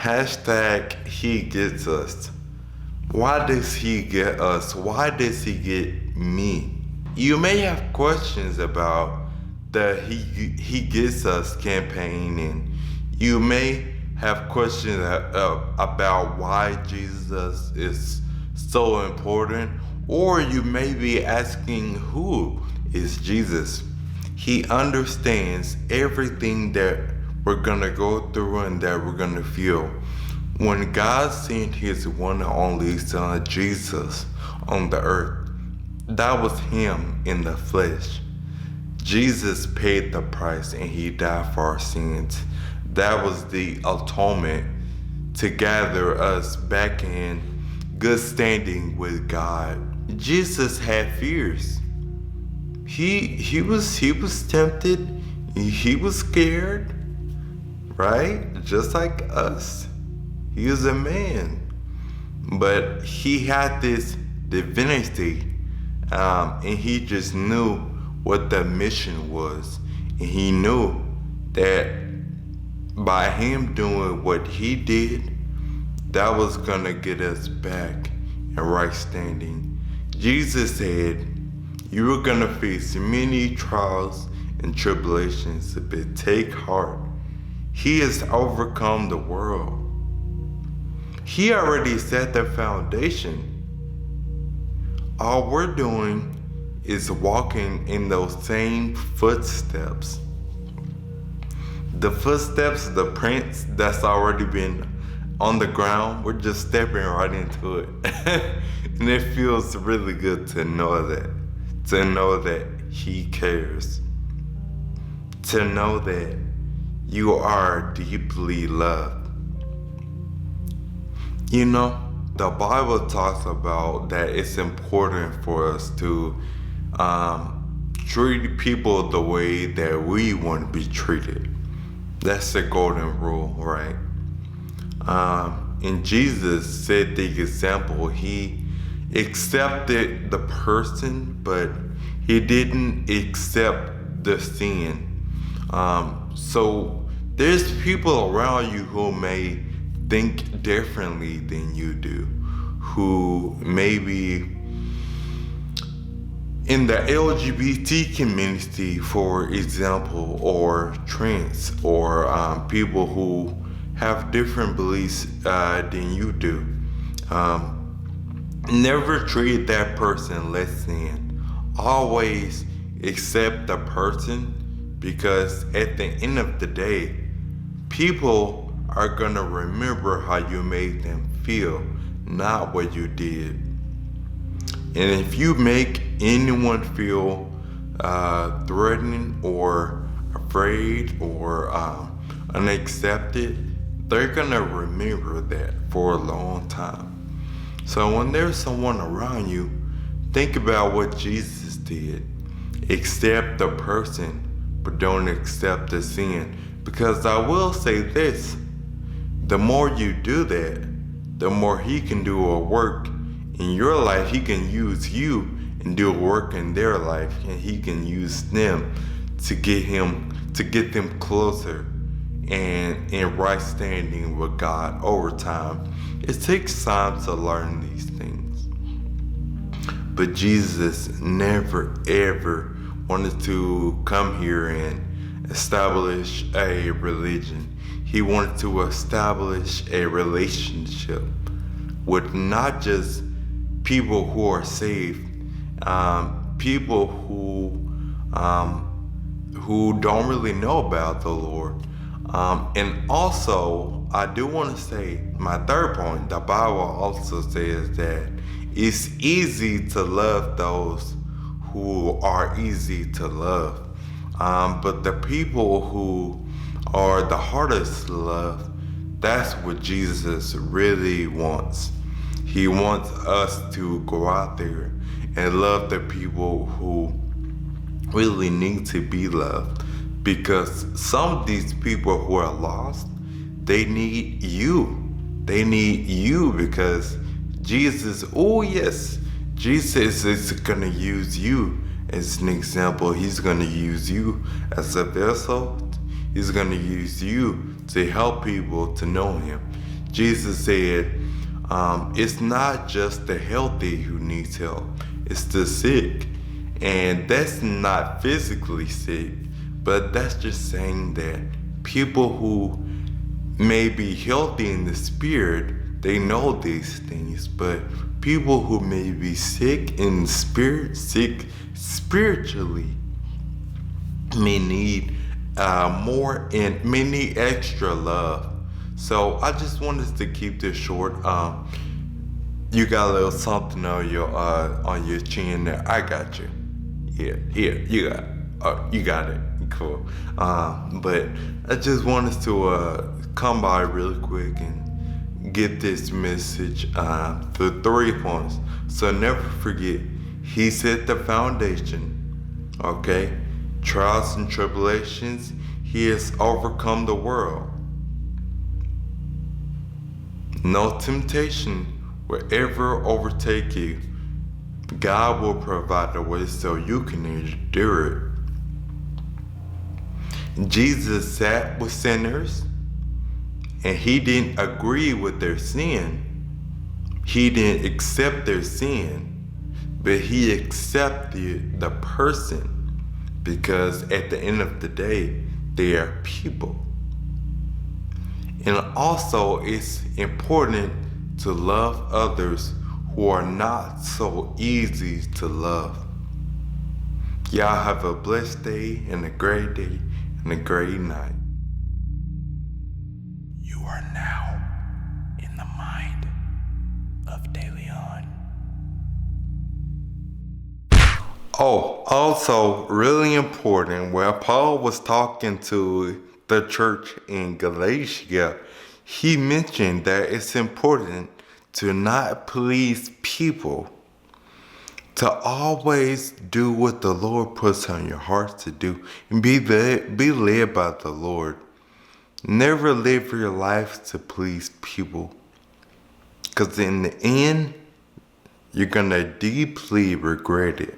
Hashtag he gets us. Why does he get us? Why does he get me? You may have questions about the he gets us campaign, and you may have questions about why Jesus is so important, or you may be asking, who is Jesus? He understands everything that we're gonna go through and that we're gonna feel. When God sent his one and only son Jesus on the earth, that was him in the flesh. Jesus paid the price and he died for our sins. That was the atonement to gather us back in good standing with God. Jesus had fears. He was tempted. He was scared, right? Just like us. He was a man, but he had this divinity, and he just knew what the mission was, and he knew that by him doing what he did, that was gonna get us back in right standing. Jesus said, "You are gonna face many trials and tribulations, but take heart. He has overcome the world." He already set the foundation. All we're doing is walking in those same footsteps. The footsteps, the prints that's already been on the ground, we're just stepping right into it. And it feels really good to know that he cares. To know that you are deeply loved. You know, the Bible talks about that it's important for us to treat people the way that we want to be treated. That's the golden rule, right? And Jesus set the example. He accepted the person, but he didn't accept the sin. So there's people around you who may think differently than you do, who maybe in the LGBT community, for example, or trans, or people who have different beliefs than you do. Never treat that person less than. Always accept the person, because at the end of the day, people are gonna remember how you made them feel, not what you did. And if you make anyone feel threatened or afraid or unaccepted, they're gonna remember that for a long time. So when there's someone around you, think about what Jesus did. Accept the person, but don't accept the sin. Because I will say this, the more you do that, the more he can do a work in your life. He can use you and do a work in their life, and he can use them to get them closer and in right standing with God over time. It takes time to learn these things. But Jesus never ever wanted to come here and establish a religion. He wanted to establish a relationship with not just people who are saved, people who don't really know about the Lord. And also, I do want to say my third point. The Bible also says that it's easy to love those who are easy to love. But the people who are the hardest to love, that's what Jesus really wants. He wants us to go out there and love the people who really need to be loved. Because some of these people who are lost, they need you. They need you because Jesus, oh yes, Jesus is gonna use you as an example. He's gonna use you as a vessel. He's gonna use you to help people to know him. Jesus said, it's not just the healthy who needs help, it's the sick. And that's not physically sick, but that's just saying that people who may be healthy in the spirit, they know these things, but people who may be sick in spirit, sick spiritually, may need more and may need extra love. So I just wanted to keep this short. You got a little something on your chin there. I got you. Yeah, you got it. Cool. But I just wanted to come by really quick and get this message for 3 points. So never forget, He set the foundation. Okay, trials and tribulations. He has overcome the world. No temptation will ever overtake you. God will provide a way so you can endure it. Jesus sat with sinners, and He didn't agree with their sin. He didn't accept their sin, but He accepted the person, because at the end of the day, they are people. And also, it's important to love others who are not so easy to love. Y'all have a blessed day and a great day and a great night. You are now in the mind of De Leon. Oh, also really important, when Paul was talking to the church in Galatia, he mentioned that it's important to not please people, to always do what the Lord puts on your heart to do, and be led by the Lord. Never live your life to please people, because in the end, you're gonna deeply regret it.